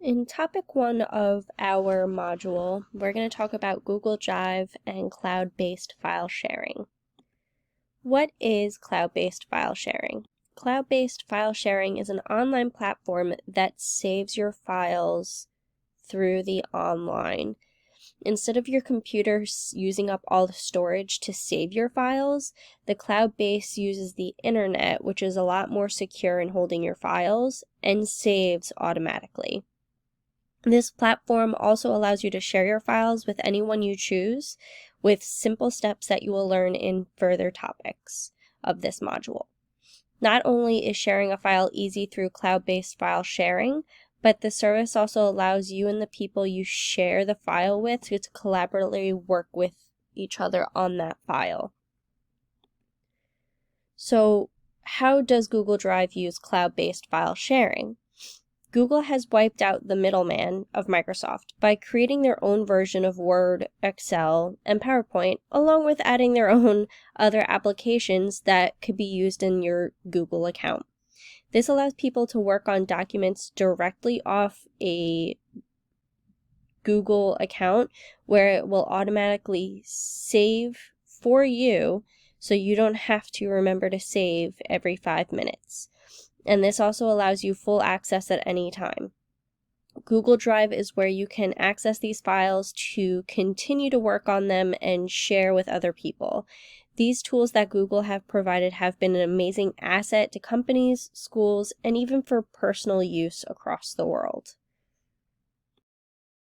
In topic 1 of our module, we're going to talk about Google Drive and cloud-based file sharing. What is cloud-based file sharing? Cloud-based file sharing is an online platform that saves your files through the online. Instead of your computer using up all the storage to save your files, the cloud base uses the internet, which is a lot more secure in holding your files, and saves automatically. This platform also allows you to share your files with anyone you choose with simple steps that you will learn in further topics of this module. Not only is sharing a file easy through cloud-based file sharing, but the service also allows you and the people you share the file with to collaboratively work with each other on that file. So, how does Google Drive use cloud-based file sharing? Google has wiped out the middleman of Microsoft by creating their own version of Word, Excel, and PowerPoint, along with adding their own other applications that could be used in your Google account. This allows people to work on documents directly off a Google account where it will automatically save for you, so you don't have to remember to save every 5 minutes. And this also allows you full access at any time. Google Drive is where you can access these files to continue to work on them and share with other people. These tools that Google have provided have been an amazing asset to companies, schools, and even for personal use across the world.